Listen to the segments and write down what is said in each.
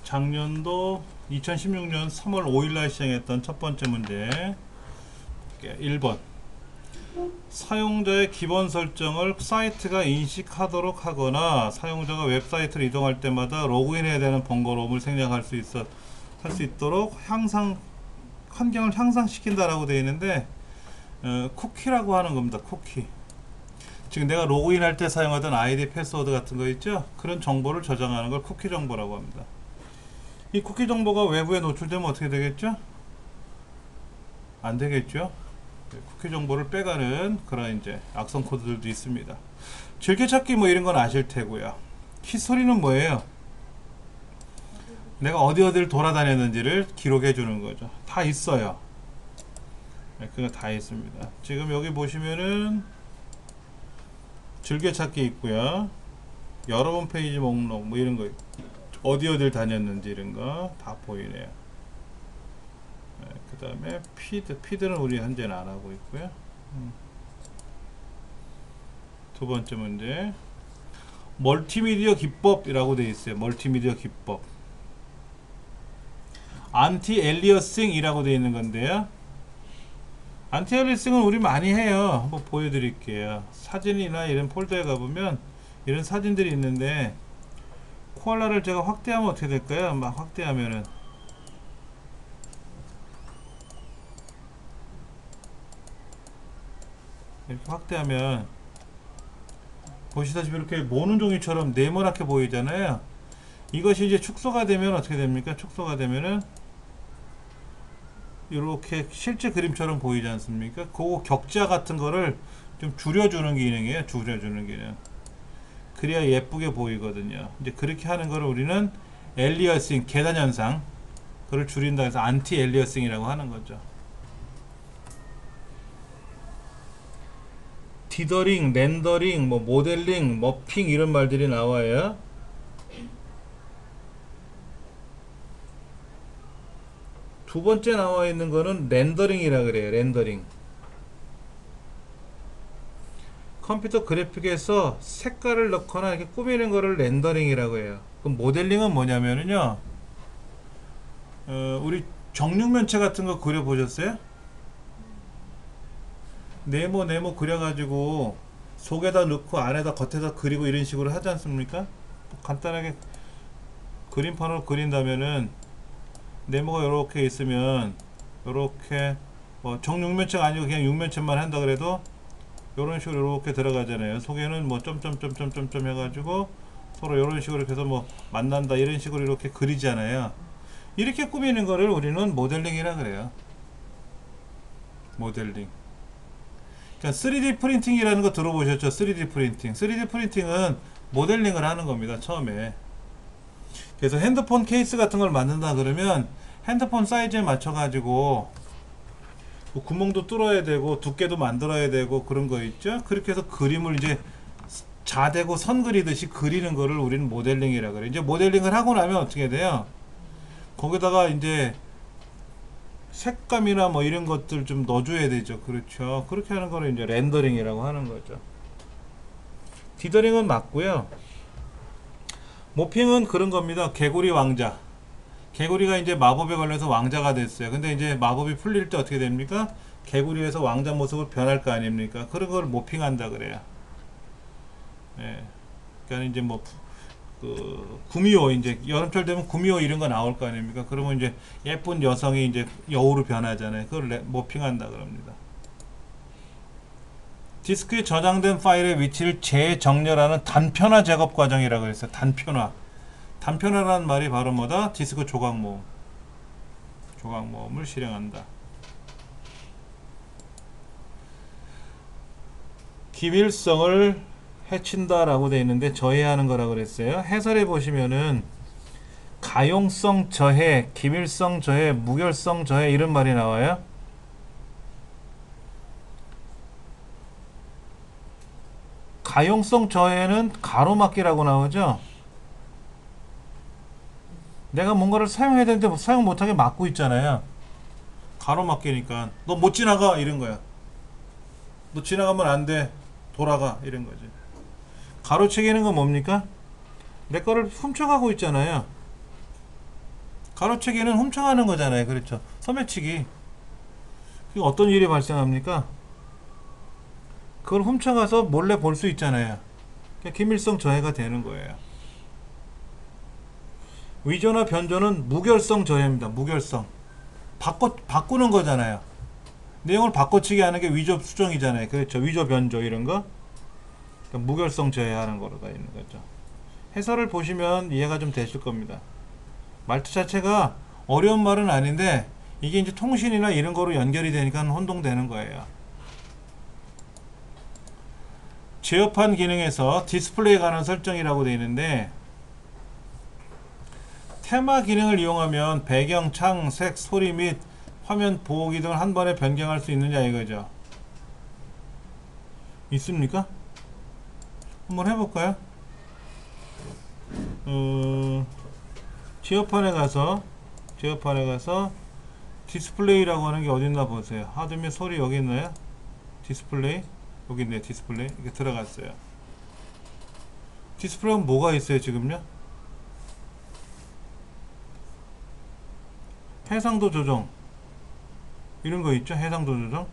작년도 2016년 3월 5일날 시행했던 첫 번째 문제 1번 사용자의 기본 설정을 사이트가 인식하도록 하거나 사용자가 웹사이트를 이동할 때마다 로그인해야 되는 번거로움을 생략할 수 있도록 환경을 향상시킨다라고 되어 있는데 쿠키라고 하는 겁니다. 쿠키. 지금 내가 로그인할 때 사용하던 아이디 패스워드 같은 거 있죠? 그런 정보를 저장하는 걸 쿠키 정보라고 합니다. 이 쿠키 정보가 외부에 노출되면 어떻게 되겠죠? 안 되겠죠? 쿠키 정보를 빼가는 그런 이제 악성 코드들도 있습니다. 즐겨찾기 뭐 이런 건 아실 테고요. 히스토리는 뭐예요? 내가 어디를 돌아다녔는지를 기록해 주는 거죠. 다 있어요. 그거 다 있습니다. 지금 여기 보시면은 즐겨찾기 있고요. 여러 번 페이지 목록 뭐 이런 거 어디를 다녔는지 이런 거 다 보이네요. 그 다음에 피드는 우리 현재는 안 하고 있고요. 두 번째 문제 멀티미디어 기법이라고 되어 있어요. 멀티미디어 기법 안티 엘리어싱 이라고 되어 있는 건데요. 안티 엘리어싱은 우리 많이 해요. 한번 보여드릴게요. 사진이나 이런 폴더에 가보면 이런 사진들이 있는데 코알라를 제가 확대하면 어떻게 될까요? 막 확대하면은 이렇게 확대하면 보시다시피 이렇게 모는 종이처럼 네모나게 보이잖아요. 이것이 이제 축소가 되면 어떻게 됩니까? 축소가 되면은 이렇게 실제 그림처럼 보이지 않습니까? 그 격자 같은 거를 좀 줄여주는 기능이에요. 줄여주는 기능. 그래야 예쁘게 보이거든요. 이제 그렇게 하는 거를 우리는 엘리어싱, 계단 현상, 그걸 줄인다 해서 안티 엘리어싱이라고 하는 거죠. 디더링, 렌더링, 뭐 모델링, 머핑 이런 말들이 나와요. 두 번째 나와 있는 거는 렌더링이라 그래요. 렌더링. 컴퓨터 그래픽에서 색깔을 넣거나 이렇게 꾸미는 거를 렌더링이라고 해요. 그럼 모델링은 뭐냐면은요, 우리 정육면체 같은 거 그려 보셨어요? 네모 그려가지고 속에다 넣고 안에다 겉에다 그리고 이런 식으로 하지 않습니까? 간단하게 그림판으로 그린다면은 네모가 이렇게 있으면 이렇게 뭐 정육면체가 아니고 그냥 육면체만 한다 그래도 이런 식으로 이렇게 들어가잖아요. 속에는 뭐 점점점점점점 해가지고 서로 이런 식으로 해서 뭐 만난다 이런 식으로 이렇게 그리잖아요. 이렇게 꾸미는 거를 우리는 모델링이라 그래요. 모델링. 그러니까 3D 프린팅이라는 거 들어보셨죠? 3D 프린팅. 3D 프린팅은 모델링을 하는 겁니다. 처음에. 그래서 핸드폰 케이스 같은 걸 만든다 그러면 핸드폰 사이즈에 맞춰 가지고 뭐 구멍도 뚫어야 되고 두께도 만들어야 되고 그런 거 있죠. 그렇게 해서 그림을 이제 자대고 선 그리듯이 그리는 거를 우리는 모델링이라 그래요. 이제 모델링을 하고 나면 어떻게 돼요? 거기다가 이제 색감이나 뭐 이런 것들 좀 넣어줘야 되죠. 그렇죠. 그렇게 하는 거를 이제 렌더링이라고 하는 거죠. 디더링은 맞고요. 모핑은 그런 겁니다. 개구리 왕자. 개구리가 이제 마법에 걸려서 왕자가 됐어요. 근데 이제 마법이 풀릴 때 어떻게 됩니까? 개구리에서 왕자 모습으로 변할 거 아닙니까? 그런 걸 모핑한다 그래요. 예. 그러니까 이제 뭐 구미호 이제 여름철 되면 구미호 이런 거 나올 거 아닙니까? 그러면 이제 예쁜 여성이 이제 여우로 변하잖아요. 그걸 모핑한다 그럽니다. 디스크에 저장된 파일의 위치를 재정렬하는 단편화 작업 과정이라고 했어요. 단편화. 단편화라는 말이 바로 뭐다? 디스크 조각 모음. 조각 모음을 실행한다. 기밀성을 해친다 라고 되어 있는데 저해하는 거라고 그랬어요. 해설해 보시면은 가용성 저해, 기밀성 저해, 무결성 저해 이런 말이 나와요. 가용성 저해는 가로막기라고 나오죠. 내가 뭔가를 사용해야 되는데 사용 못하게 막고 있잖아요. 가로막기니까 너 못 지나가 이런 거야. 너 지나가면 안 돼. 돌아가 이런 거지. 가로채기는 건 뭡니까? 내 거를 훔쳐가고 있잖아요. 가로채기는 훔쳐가는 거잖아요. 그렇죠. 소매치기. 그게 어떤 일이 발생합니까? 그걸 훔쳐가서 몰래 볼 수 있잖아요. 그러니까 기밀성 저해가 되는 거예요. 위조나 변조는 무결성 저해입니다. 무결성. 바꾸는 거잖아요. 내용을 바꿔치기 하는 게 위조 수정이잖아요. 그렇죠. 위조 변조 이런 거. 그러니까 무결성 저해하는 거로 가 있는 거죠. 해설을 보시면 이해가 좀 되실 겁니다. 말투 자체가 어려운 말은 아닌데 이게 이제 통신이나 이런 거로 연결이 되니까 혼동되는 거예요. 제어판 기능에서 디스플레이에 관한 설정이라고 되어 있는데, 테마 기능을 이용하면 배경, 창, 색, 소리 및 화면 보호기 등을 한 번에 변경할 수 있느냐 이거죠. 있습니까? 한번 해볼까요? 제어판에 가서 디스플레이라고 하는 게 어디 있나 보세요. 하드 및 소리 여기 있나요? 디스플레이 여기 있네요. 디스플레이 이렇게 들어갔어요. 디스플레이는 뭐가 있어요 지금요? 해상도 조정 이런 거 있죠. 해상도 조정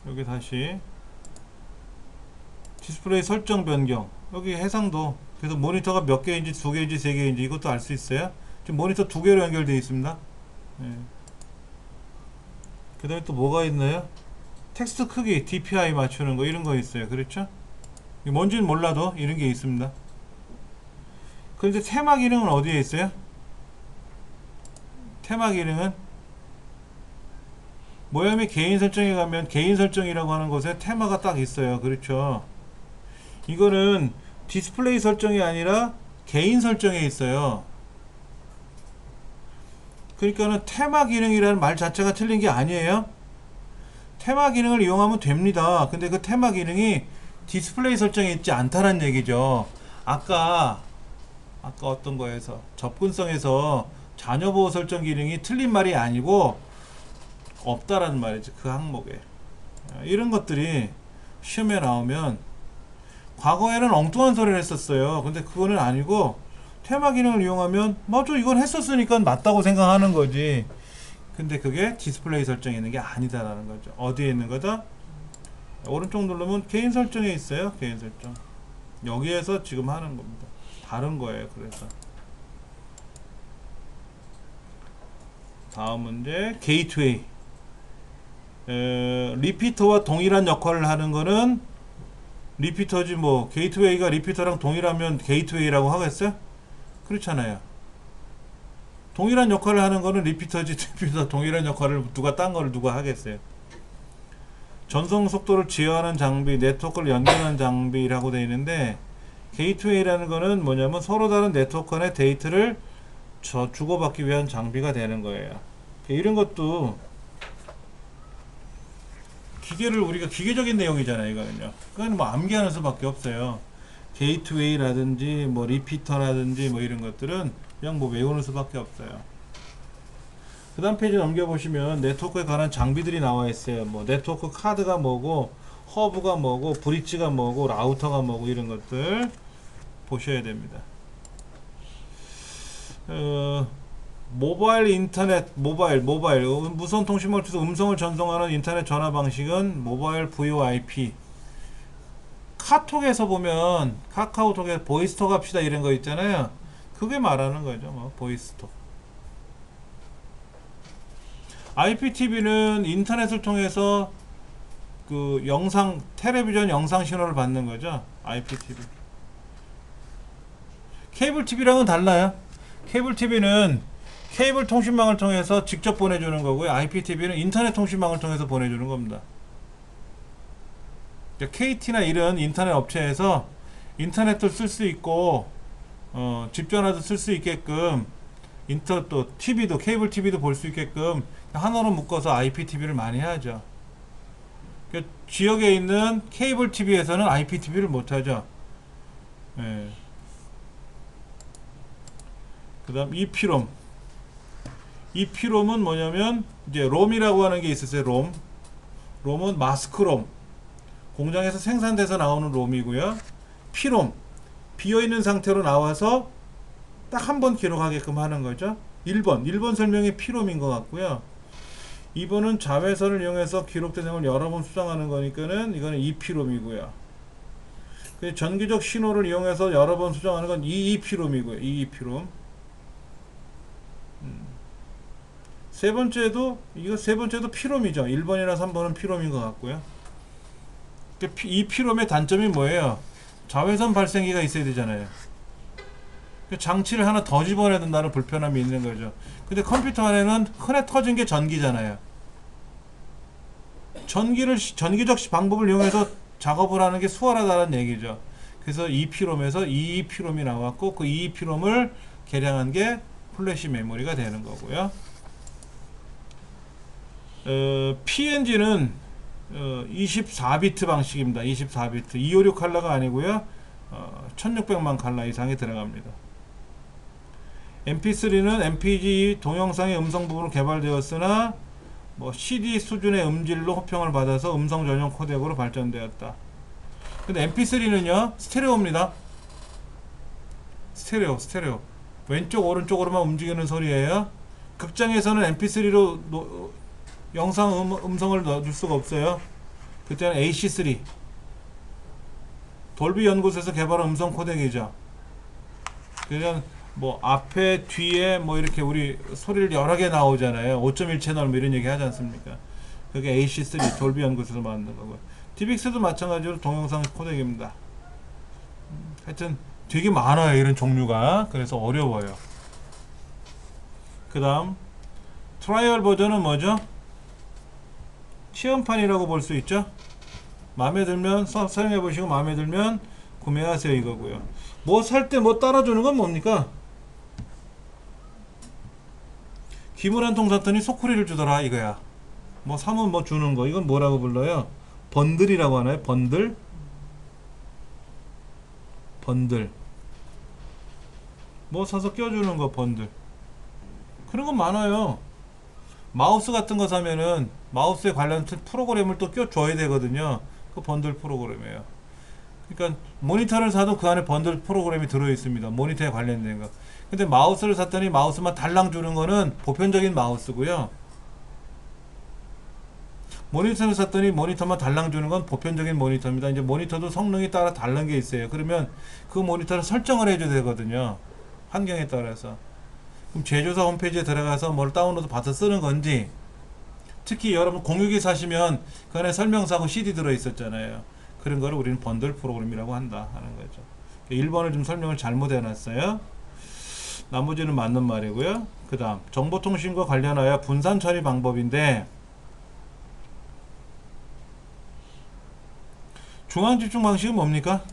여기 다시 디스플레이 설정 변경 여기 해상도. 그래서 모니터가 몇 개인지 두 개인지 세 개인지 이것도 알 수 있어요. 지금 모니터 두 개로 연결되어 있습니다. 네. 그 다음에 또 뭐가 있나요? 텍스트 크기 DPI 맞추는 거 이런 거 있어요. 그렇죠? 뭔지는 몰라도 이런 게 있습니다. 그런데 테마 기능은 어디에 있어요? 테마 기능은 모양의 개인 설정에 가면 개인 설정이라고 하는 곳에 테마가 딱 있어요. 그렇죠? 이거는 디스플레이 설정이 아니라 개인 설정에 있어요. 그러니까는 테마 기능이라는 말 자체가 틀린 게 아니에요. 테마 기능을 이용하면 됩니다. 근데 그 테마 기능이 디스플레이 설정에 있지 않다는 얘기죠. 아까 어떤 거에서 접근성에서 자녀 보호 설정 기능이 틀린 말이 아니고 없다라는 말이죠. 그 항목에. 이런 것들이 시험에 나오면 과거에는 엉뚱한 소리를 했었어요. 근데 그거는 아니고 테마 기능을 이용하면 맞아 이건 했었으니까 맞다고 생각하는 거지. 근데 그게 디스플레이 설정에 있는 게 아니다라는 거죠. 어디에 있는 거다? 오른쪽 누르면 개인 설정에 있어요. 개인 설정. 여기에서 지금 하는 겁니다. 다른 거예요. 그래서 다음 문제 게이트웨이. 리피터와 동일한 역할을 하는 거는 리피터지 뭐 게이트웨이가 리피터랑 동일하면 게이트웨이라고 하겠어요? 그렇잖아요. 동일한 역할을 하는 거는 리피터지 리피터 동일한 역할을 누가 딴 거를 누가 하겠어요. 전송 속도를 제어하는 장비, 네트워크를 연결하는 장비라고 되어 있는데 게이트웨이라는 거는 뭐냐면 서로 다른 네트워크 간의 데이터를 주고받기 위한 장비가 되는 거예요. 이런 것도 기계를 우리가 기계적인 내용이잖아요. 이거는요. 그건 뭐 암기하는 수밖에 없어요. 게이트웨이라든지 뭐 리피터라든지 뭐 이런 것들은 그냥 뭐 외우는 수밖에 없어요. 그 다음 페이지 넘겨보시면 네트워크에 관한 장비들이 나와 있어요. 뭐 네트워크 카드가 뭐고 허브가 뭐고 브릿지가 뭐고 라우터가 뭐고 이런 것들 보셔야 됩니다. 모바일 인터넷 모바일 무선 통신망을 통해서 음성을 전송하는 인터넷 전화 방식은 모바일 VoIP. 카톡에서 보면 카카오톡에 보이스톡 합시다 이런 거 있잖아요. 그게 말하는 거죠. 뭐 보이스톡. IPTV는 인터넷을 통해서 그 영상 텔레비전 영상 신호를 받는 거죠. IPTV. 케이블 TV랑은 달라요. 케이블 TV는 케이블 통신망을 통해서 직접 보내주는 거고요. IPTV는 인터넷 통신망을 통해서 보내주는 겁니다. KT나 이런 인터넷 업체에서 인터넷도 쓸 수 있고 집전화도 쓸 수 있게끔 또 TV도 케이블 TV도 볼 수 있게끔 하나로 묶어서 IPTV를 많이 하죠. 지역에 있는 케이블 TV에서는 IPTV를 못하죠. 예. 그 다음 EPROM은 뭐냐면 이제 롬이라고 하는 게 있었어요. 롬은 마스크롬, 공장에서 생산돼서 나오는 롬이고요. 피롬, 비어있는 상태로 나와서 딱 한 번 기록하게끔 하는 거죠. 1번 설명이 P롬인 것 같고요. 2번은 자외선을 이용해서 기록된 내용을 여러 번 수정하는 거니까는 이거는 EP롬이고요. 전기적 신호를 이용해서 여러 번 수정하는 건 EEP롬이고요. EEP롬. 세 번째도 P롬이죠. 1번이나 3번은 P롬인 것 같고요. 이 P롬의 단점이 뭐예요? 자외선 발생기가 있어야 되잖아요. 장치를 하나 더 집어내야 된다는 불편함이 있는 거죠. 근데 컴퓨터 안에는 흔해 터진 게 전기잖아요. 전기적 방법을 이용해서 작업을 하는 게 수월하다는 얘기죠. 그래서 EP롬에서 EEP롬이 나왔고, 그 EEP롬을 개량한 게 플래시 메모리가 되는 거고요. PNG는 24비트 방식입니다. 24비트 256 컬러가 아니고요. 1600만 컬러 이상이 들어갑니다. MP3는 MPG 동영상의 음성 부분으로 개발되었으나 CD 수준의 음질로 호평을 받아서 음성 전용 코덱으로 발전되었다. 근데 MP3는요 스테레오입니다. 스테레오 왼쪽 오른쪽으로만 움직이는 소리예요. 극장에서는 MP3로 음성을 넣어줄 수가 없어요. 그때는 AC3 돌비 연구소에서 개발한 음성 코덱이죠. 그냥 앞에 뒤에 이렇게 우리 소리를 여러 개 나오잖아요. 5.1 채널 이런 얘기 하지 않습니까? 그게 AC3 돌비 연구소에서 만든 거고요. DBX도 마찬가지로 동영상 코덱입니다. 하여튼 되게 많아요, 이런 종류가. 그래서 어려워요. 그 다음 트라이얼 버전은 뭐죠? 시험판이라고 볼 수 있죠. 마음에 들면 사용해 보시고 마음에 들면 구매하세요, 이거고요. 살 때 따라주는 건 뭡니까? 김을 한 통 샀더니 소쿠리를 주더라, 이거야. 사면 주는 거. 이건 뭐라고 불러요? 번들이라고 하나요? 번들. 사서 껴주는 거, 번들. 그런 건 많아요. 마우스 같은 거 사면은 마우스에 관련 프로그램을 또 껴줘야 되거든요. 그 번들 프로그램이에요. 그러니까 모니터를 사도 그 안에 번들 프로그램이 들어있습니다. 모니터에 관련된 거. 근데 마우스를 샀더니 마우스만 달랑 주는 거는 보편적인 마우스고요. 모니터를 샀더니 모니터만 달랑 주는 건 보편적인 모니터입니다. 이제 모니터도 성능이 따라 다른 게 있어요. 그러면 그 모니터를 설정을 해줘야 되거든요. 환경에 따라서. 그럼 제조사 홈페이지에 들어가서 뭘 다운로드 받아 쓰는 건지, 특히 여러분 공유기 사시면 그 안에 설명서하고 CD 들어있었잖아요. 그런 거를 우리는 번들 프로그램이라고 한다 하는 거죠. 1번을 좀 설명을 잘못 해놨어요. 나머지는 맞는 말이고요. 그 다음 정보통신과 관련하여 분산 처리 방법인데, 중앙집중 방식은 뭡니까?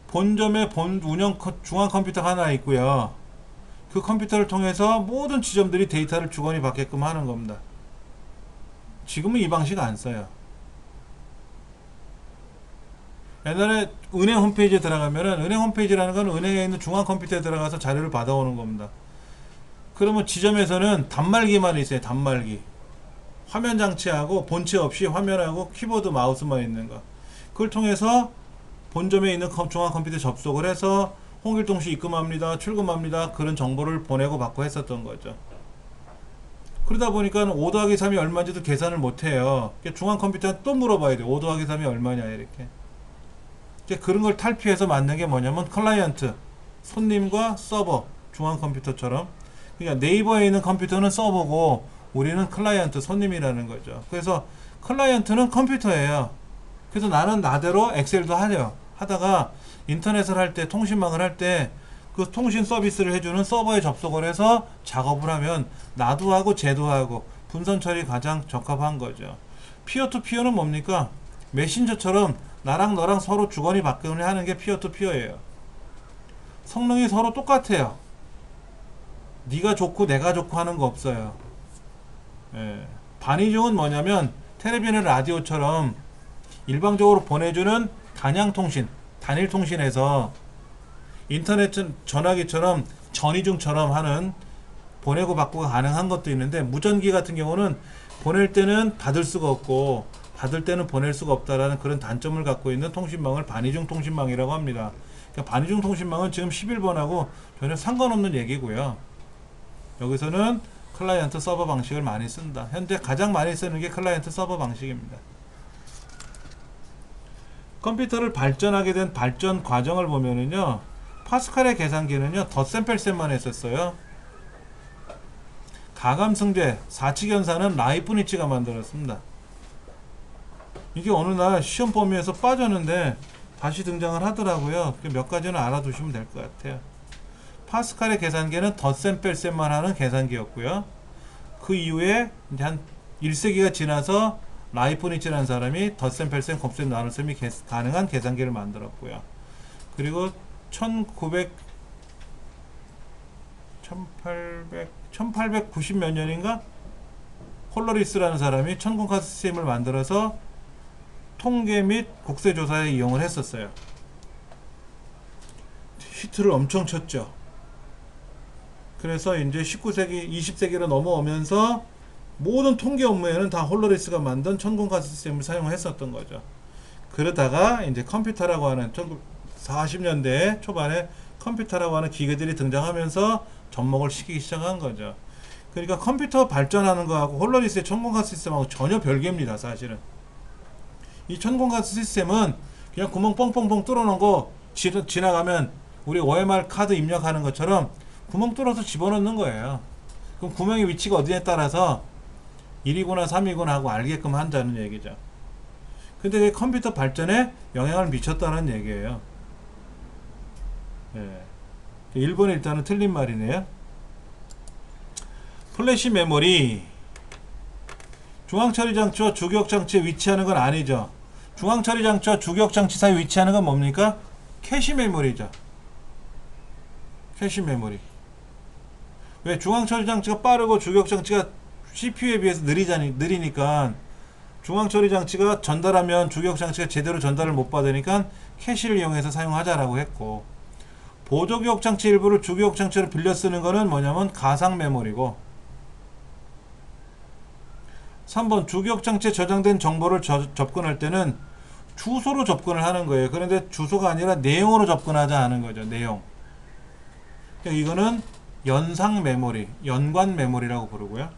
본점에 운영 중앙 컴퓨터가 하나 있고요. 그 컴퓨터를 통해서 모든 지점들이 데이터를 주거니 받게끔 하는 겁니다. 지금은 이 방식 안 써요. 옛날에 은행 홈페이지에 들어가면은, 은행 홈페이지라는 건 은행에 있는 중앙 컴퓨터에 들어가서 자료를 받아오는 겁니다. 그러면 지점에서는 단말기만 있어요. 단말기. 화면 장치하고 본체 없이 화면하고 키보드 마우스만 있는 거. 그걸 통해서 본점에 있는 중앙 컴퓨터에 접속을 해서 홍길동시 입금합니다, 출금합니다, 그런 정보를 보내고 받고 했었던 거죠. 그러다 보니까 5 더하기 3이 얼마인지도 계산을 못해요. 중앙 컴퓨터에 또 물어봐야 돼요. 5 더하기 3이 얼마냐, 이렇게. 그런 걸 탈피해서 만든 게 뭐냐면 클라이언트, 손님과 서버, 중앙 컴퓨터처럼. 그러니까 네이버에 있는 컴퓨터는 서버고 우리는 클라이언트, 손님이라는 거죠. 그래서 클라이언트는 컴퓨터예요. 그래서 나는 나대로 엑셀도 하다가 인터넷을 할 때, 통신망을 할 때 그 통신 서비스를 해주는 서버에 접속을 해서 작업을 하면 나도 하고 쟤도 하고 분산 처리 가장 적합한 거죠. 피어투피어는 뭡니까? 메신저처럼 나랑 너랑 서로 주거니 받거니 하는 게 피어투피어예요. 성능이 서로 똑같아요. 네가 좋고 내가 좋고 하는 거 없어요. 반이종은 뭐냐면 텔레비전 라디오처럼 일방적으로 보내주는 단양통신, 단일통신에서 인터넷 전화기처럼 전이중처럼 하는 보내고 받고가 가능한 것도 있는데, 무전기 같은 경우는 보낼 때는 받을 수가 없고 받을 때는 보낼 수가 없다라는 그런 단점을 갖고 있는 통신망을 반이중 통신망이라고 합니다. 그러니까 반이중통신망은 지금 11번하고 전혀 상관없는 얘기고요. 여기서는 클라이언트 서버 방식을 많이 쓴다. 현재 가장 많이 쓰는 게 클라이언트 서버 방식입니다. 컴퓨터를 발전하게 된 발전 과정을 보면은요, 파스칼의 계산기는요 덧셈 뺄셈만 했었어요. 가감승제, 사칙연산은 라이프니츠가 만들었습니다. 이게 어느 날 시험 범위에서 빠졌는데 다시 등장을 하더라고요. 몇 가지는 알아두시면 될 것 같아요. 파스칼의 계산기는 덧셈 뺄셈만 하는 계산기였고요. 그 이후에 이제 한 1세기가 지나서 라이프니츠라는 사람이 덧셈 뺄셈 곱셈 나눗셈이 가능한 계산기를 만들었고요. 그리고 1890 몇 년인가 홀러리스라는 사람이 천공카드 시스템을 만들어서 통계 및 국세 조사에 이용을 했었어요. 히트를 엄청 쳤죠. 그래서 이제 19세기, 20세기로 넘어오면서 모든 통계 업무에는 다 홀러리스가 만든 천공카드 시스템을 사용했었던 거죠. 그러다가 이제 컴퓨터라고 하는 1940년대 초반에 컴퓨터라고 하는 기계들이 등장하면서 접목을 시키기 시작한 거죠. 그러니까 컴퓨터 발전하는 거하고 홀러리스의 천공카드 시스템하고 전혀 별개입니다. 사실은 이 천공카드 시스템은 그냥 구멍 뻥뻥뻥 뚫어놓은 거 지나가면 우리 OMR 카드 입력하는 것처럼 구멍 뚫어서 집어넣는 거예요. 그럼 구멍의 위치가 어디에 따라서 1이구나 3이구나 하고 알게끔 한다는 얘기죠. 근데 컴퓨터 발전에 영향을 미쳤다는 얘기예요. 예. 1번이 일단은 틀린 말이네요. 플래시 메모리, 중앙처리장치와 주기억장치에 위치하는 건 아니죠. 중앙처리장치와 주기억장치 사이에 위치하는 건 뭡니까? 캐시 메모리죠. 캐시 메모리. 왜? 중앙처리장치가 빠르고 주기억장치가 CPU에 비해서 느리니까 중앙처리장치가 전달하면 주기억장치가 제대로 전달을 못 받으니까 캐시를 이용해서 사용하자라고 했고, 보조기억장치 일부를 주기억장치로 빌려 쓰는 거는 뭐냐면 가상 메모리고, 3번 주기억장치에 저장된 정보를 접근할 때는 주소로 접근을 하는 거예요. 그런데 주소가 아니라 내용으로 접근하자 하는 거죠. 내용. 그러니까 이거는 연상 메모리, 연관 메모리라고 부르고요.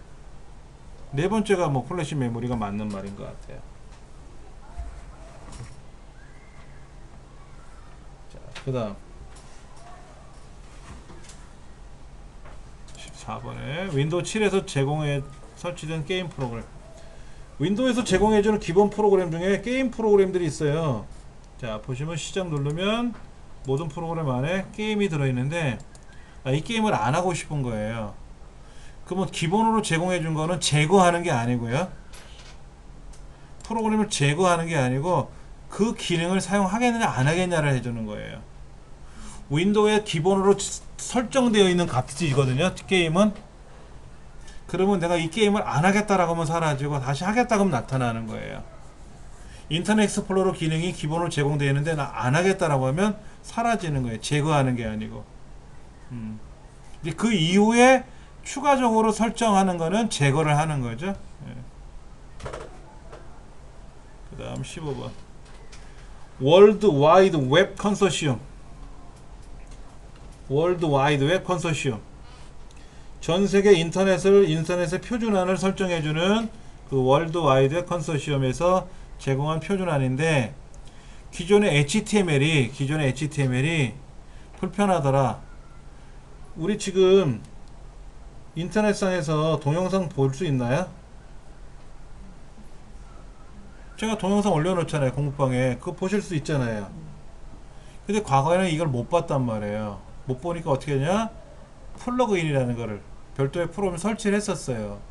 네 번째가 뭐 플래시 메모리가 맞는 말인 것 같아요. 자, 그 다음 14번에 윈도우 7에서 제공해 설치된 게임 프로그램. 윈도우에서 제공해주는 기본 프로그램 중에 게임 프로그램들이 있어요. 자, 보시면 시작 누르면 모든 프로그램 안에 게임이 들어있는데, 이 게임을 안 하고 싶은 거예요. 그러면 기본으로 제공해준 거는 제거하는 게 아니고요. 프로그램을 제거하는 게 아니고 그 기능을 사용하겠느냐 안 하겠냐를 해주는 거예요. 윈도우에 기본으로 설정되어 있는 값이거든요. 게임은. 그러면 내가 이 게임을 안 하겠다라고 하면 사라지고 다시 하겠다고 하면 나타나는 거예요. 인터넷 익스플로러 기능이 기본으로 제공되어 있는데 나 안 하겠다라고 하면 사라지는 거예요. 제거하는 게 아니고. 그 이후에 추가적으로 설정하는 거는 제거를 하는 거죠. 예. 그 다음 15번 월드 와이드 웹 컨소시엄. 월드 와이드 웹 컨소시엄, 전세계 인터넷의 표준안을 설정해주는 그 월드 와이드 웹 컨소시엄에서 제공한 표준안인데, 기존의 HTML이 불편하더라. 우리 지금 인터넷상에서 동영상 볼 수 있나요? 제가 동영상 올려놓잖아요. 공부방에. 그거 보실 수 있잖아요. 근데 과거에는 이걸 못 봤단 말이에요. 못 보니까 어떻게 하냐? 플러그인이라는 거를 별도의 프로그램을 설치를 했었어요.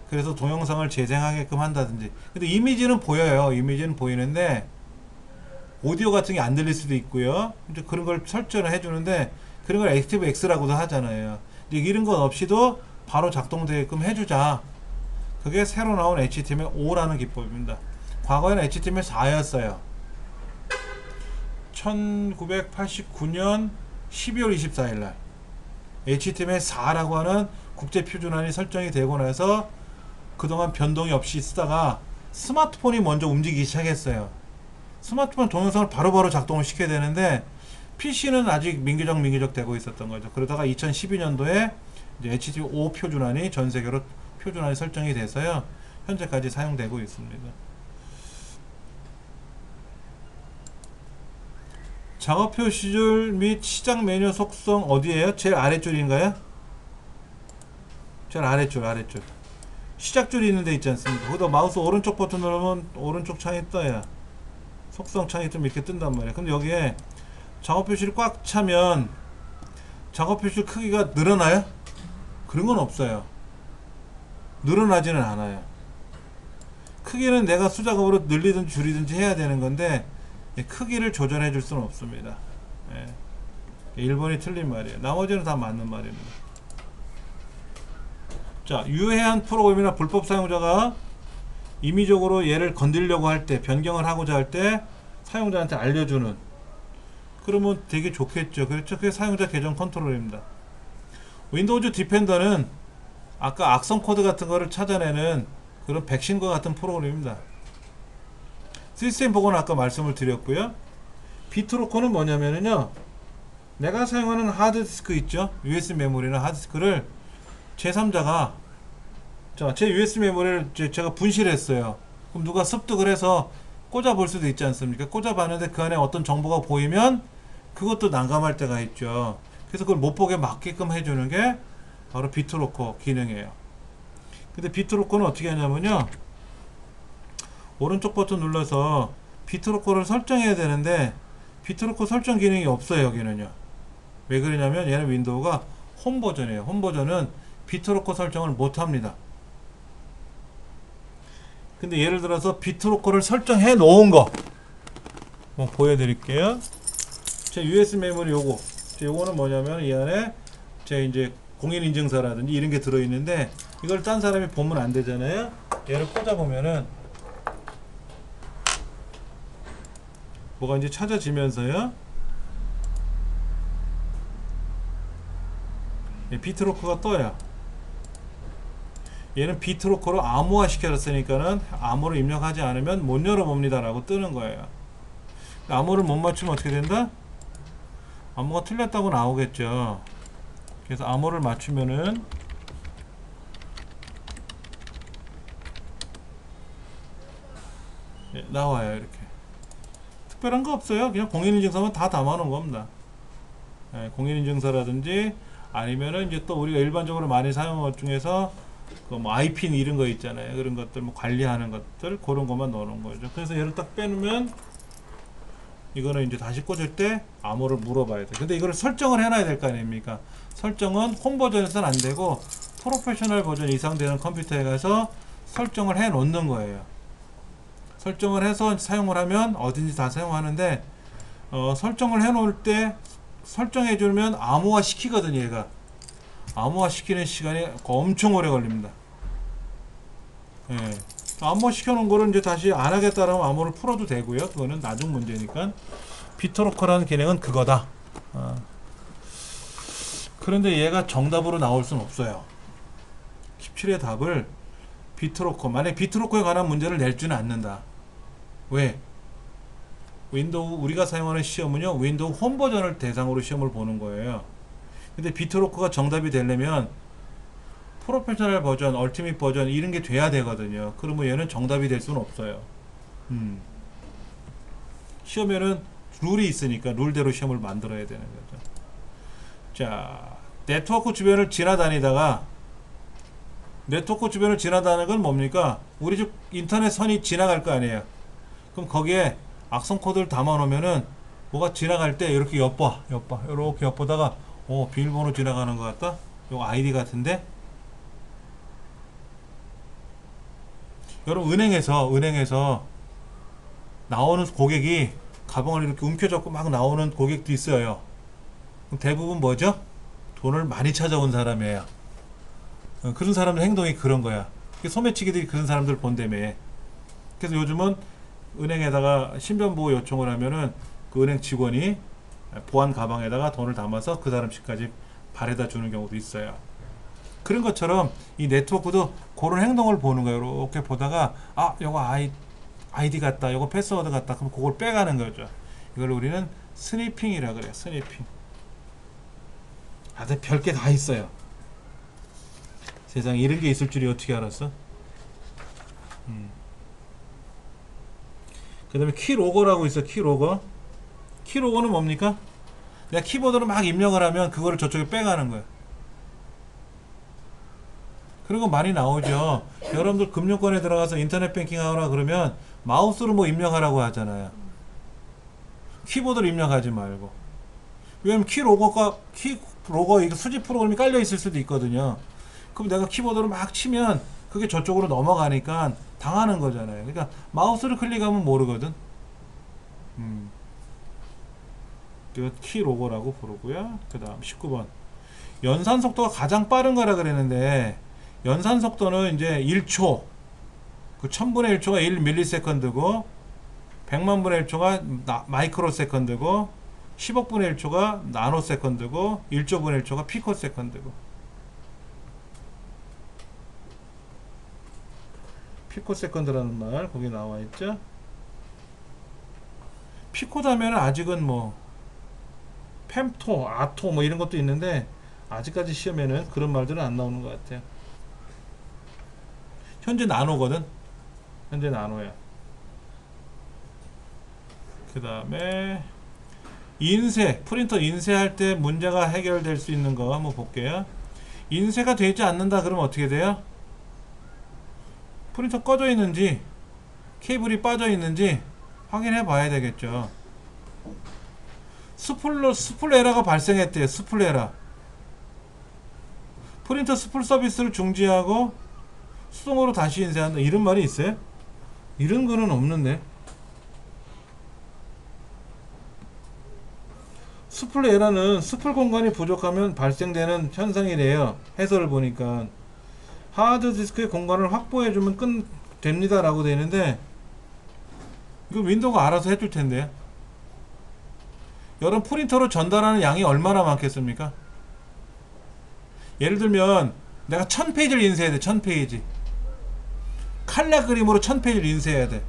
그래서 동영상을 재생하게끔 한다든지. 근데 이미지는 보여요. 이미지는 보이는데 오디오 같은 게 안 들릴 수도 있고요. 이제 그런 걸 설정을 해주는데, 그런 걸 액티브 X라고도 하잖아요. 이런 것 없이도 바로 작동되게끔 해주자. 그게 새로 나온 HTML5라는 기법입니다. 과거에는 HTML4였어요. 1989년 12월 24일날 HTML4라고 하는 국제표준안이 설정이 되고 나서 그동안 변동이 없이 쓰다가 스마트폰이 먼저 움직이기 시작했어요. 스마트폰 동영상을 바로바로 작동을 시켜야 되는데 PC는 아직 민규적 되고 있었던 거죠. 그러다가 2012년도에 이제 HT5 표준안이 전 세계로 표준안이 설정이 돼서요. 현재까지 사용되고 있습니다. 작업 표시줄 및 시작 메뉴 속성 어디에요? 제일 아래줄인가요? 제일 아래줄. 시작줄이 있는 데 있지 않습니까? 거기다 마우스 오른쪽 버튼 누르면 오른쪽 창이 떠요. 속성 창이 좀 이렇게 뜬단 말이에요. 근데 여기에 작업 표시를 꽉 차면 작업 표시 크기가 늘어나요? 그런 건 없어요. 늘어나지는 않아요. 크기는 내가 수작업으로 늘리든지 줄이든지 해야 되는 건데 크기를 조절해 줄 수는 없습니다. 1번이 틀린 말이에요. 나머지는 다 맞는 말입니다. 자, 유해한 프로그램이나 불법 사용자가 임의적으로 얘를 건드리려고 할 때, 변경을 하고자 할 때 사용자한테 알려주는, 그러면 되게 좋겠죠. 그렇죠. 그게 사용자 계정 컨트롤입니다. 윈도우즈 디펜더는 아까 악성 코드 같은 거를 찾아내는 그런 백신과 같은 프로그램입니다. 시스템 복원은 아까 말씀을 드렸고요. 비트로커는 뭐냐면요, 내가 사용하는 하드디스크 있죠, USB 메모리나 하드디스크를 제3자가, 자, 제 USB 메모리를 제가 분실했어요. 그럼 누가 습득을 해서 꽂아 볼 수도 있지 않습니까? 꽂아 봤는데 그 안에 어떤 정보가 보이면 그것도 난감할 때가 있죠. 그래서 그걸 못 보게 막게끔 해주는 게 바로 비트로커 기능이에요. 근데 비트로커는 어떻게 하냐면요, 오른쪽 버튼 눌러서 비트로커를 설정해야 되는데 비트로커 설정 기능이 없어요. 여기는요. 왜 그러냐면 얘는 윈도우가 홈 버전이에요. 홈 버전은 비트로커 설정을 못합니다. 근데 예를 들어서 비트로커를 설정해 놓은 거 한번 보여드릴게요. 제 USB 메모리 요거는 뭐냐면 이 안에 제 이제 공인인증서라든지 이런 게 들어있는데 이걸 딴 사람이 보면 안 되잖아요. 얘를 꽂아보면은 뭐가 이제 찾아지면서요, 비트로커가 떠요. 얘는 비트로커로 암호화 시켜놨으니까는 암호를 입력하지 않으면 못 열어봅니다 라고 뜨는 거예요. 암호를 못 맞추면 어떻게 된다? 암호가 틀렸다고 나오겠죠. 그래서 암호를 맞추면은 나와요. 이렇게 특별한 거 없어요. 그냥 공인인증서만 다 담아놓은 겁니다. 공인인증서라든지 아니면은 이제 또 우리가 일반적으로 많이 사용하는 것 중에서 그 뭐 IP 이런 거 있잖아요. 그런 것들 뭐 관리하는 것들 그런 것만 넣어놓은 거죠. 그래서 얘를 딱 빼놓으면 이거는 이제 다시 꽂을 때 암호를 물어봐야 돼. 근데 이거를 설정을 해놔야 될 거 아닙니까? 설정은 홈 버전에서는 안 되고 프로페셔널 버전 이상 되는 컴퓨터에 가서 설정을 해 놓는 거예요. 설정을 해서 사용을 하면 어딘지 다 사용하는데 설정을 해 놓을 때 설정해 주면 암호화 시키거든요. 얘가 암호화 시키는 시간이 엄청 오래 걸립니다. 암호화 시켜 놓은 거를 이제 다시 안 하겠다라면 암호를 풀어도 되고요. 그거는 나중 문제니까. 비트로커라는 기능은 그거다. 그런데 얘가 정답으로 나올 수는 없어요. 17의 답을 비트로커, 만약 비트로커에 관한 문제를 낼지는 않는다. 왜? 윈도우, 우리가 사용하는 시험은요, 윈도우 홈 버전을 대상으로 시험을 보는 거예요. 근데 비트로커가 정답이 되려면 프로페셔널 버전, 얼티밋 버전 이런 게 돼야 되거든요. 그러면 얘는 정답이 될 수는 없어요. 시험에는 룰이 있으니까 룰대로 시험을 만들어야 되는 거죠. 자, 네트워크 주변을 지나다니다가, 네트워크 주변을 지나다니는 건 뭡니까? 우리 집 인터넷 선이 지나갈 거 아니에요. 그럼 거기에 악성 코드를 담아 놓으면은 뭐가 지나갈 때 이렇게 엿봐 이렇게 엿보다가 비밀번호 지나가는 것 같다? 이거 아이디 같은데? 여러분 은행에서 나오는 고객이 가방을 이렇게 움켜잡고 막 나오는 고객도 있어요. 그럼 대부분 뭐죠? 돈을 많이 찾아온 사람이에요. 그런 사람들 행동이 그런 거야. 소매치기들이 그런 사람들 본다며. 그래서 요즘은 은행에다가 신변보호 요청을 하면은 그 은행 직원이 보안 가방에다가 돈을 담아서 그 사람 집까지 바래다 주는 경우도 있어요. 그런 것처럼 이 네트워크도 그런 행동을 보는 거예요. 이렇게 보다가 요거 아이디 같다, 요거 패스워드 같다, 그럼 그걸 빼가는 거죠. 이걸 우리는 스니핑이라 그래요. 스니핑. 아주 별게 다 있어요. 세상에 이런 게 있을 줄이 어떻게 알았어? 그 다음에 키로거라고 있어. 키로거. 키로거는 뭡니까? 내가 키보드로 막 입력을 하면 그거를 저쪽에 빼가는 거야. 그런 거 많이 나오죠. 여러분들 금융권에 들어가서 인터넷 뱅킹 하거나 그러면 마우스로 뭐 입력하라고 하잖아요. 키보드로 입력하지 말고. 왜냐면 키로거 이거 수집 프로그램이 깔려 있을 수도 있거든요. 그럼 내가 키보드로 막 치면 그게 저쪽으로 넘어가니까 당하는 거잖아요. 그러니까 마우스를 클릭하면 모르거든. 키로거라고 부르고요. 그 다음 19번 연산 속도가 가장 빠른 거라 그랬는데, 연산 속도는 이제 1초, 그 1000분의 1초가 1ms고 100만분의 1초가 마이크로세컨드고 10억분의 1초가 나노세컨드고 1조분의 1초가 피코세컨드고. 피코세컨드라는 말 거기 나와 있죠. 피코다면 아직은 뭐 펜토, 아토 뭐 이런 것도 있는데 아직까지 시험에는 그런 말들은 안 나오는 것 같아요. 현재 나노거든. 현재 나노야. 그 다음에 인쇄, 프린터 인쇄할 때 문제가 해결될 수 있는 거 한번 볼게요. 인쇄가 되지 않는다 그러면 어떻게 돼요? 프린터 꺼져 있는지 케이블이 빠져 있는지 확인해 봐야 되겠죠. 스풀 에러가 발생했대요. 스풀 에러. 프린터 스풀 서비스를 중지하고 수동으로 다시 인쇄한다. 이런 말이 있어요? 이런 거는 없는데. 스풀 에러는 스풀 공간이 부족하면 발생되는 현상이래요. 해설을 보니까 하드디스크의 공간을 확보해주면 됩니다 라고 되는데, 이거 윈도우가 알아서 해줄 텐데. 여러분 프린터로 전달하는 양이 얼마나 많겠습니까? 예를 들면 내가 1000페이지를 인쇄해야 돼. 1000페이지 칼라 그림으로 1000페이지를 인쇄해야 돼.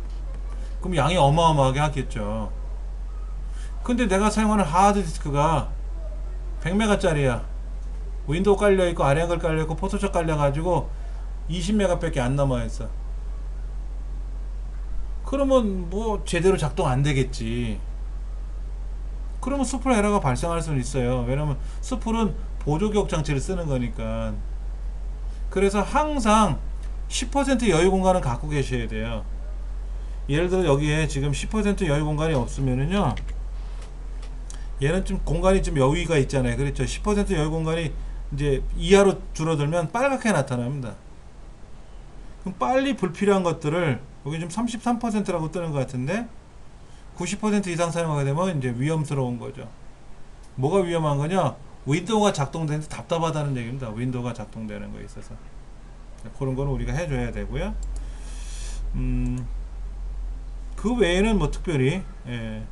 그럼 양이 어마어마하게 하겠죠. 근데 내가 사용하는 하드디스크가 100메가 짜리야. 윈도우 깔려있고 아량글 깔려있고 포토샵 깔려가지고 20메가 밖에 안 남아있어. 그러면 뭐 제대로 작동 안 되겠지. 그러면 스풀 에러가 발생할 수는 있어요. 왜냐면 스풀은 보조기억 장치를 쓰는 거니까. 그래서 항상 10% 여유 공간은 갖고 계셔야 돼요. 예를 들어 여기에 지금 10% 여유 공간이 없으면은요, 얘는 좀 공간이 좀 여유가 있잖아요. 그렇죠. 10% 여유 공간이 이제 이하로 줄어들면 빨갛게 나타납니다. 그럼 빨리 불필요한 것들을, 여기 지금 33%라고 뜨는 것 같은데 90% 이상 사용하게 되면 이제 위험스러운 거죠. 뭐가 위험한 거냐? 윈도우가 작동되는데 답답하다는 얘기입니다. 윈도우가 작동되는 거에 있어서. 그런 거는 우리가 해줘야 되고요. 그 외에는 뭐 특별히, 예.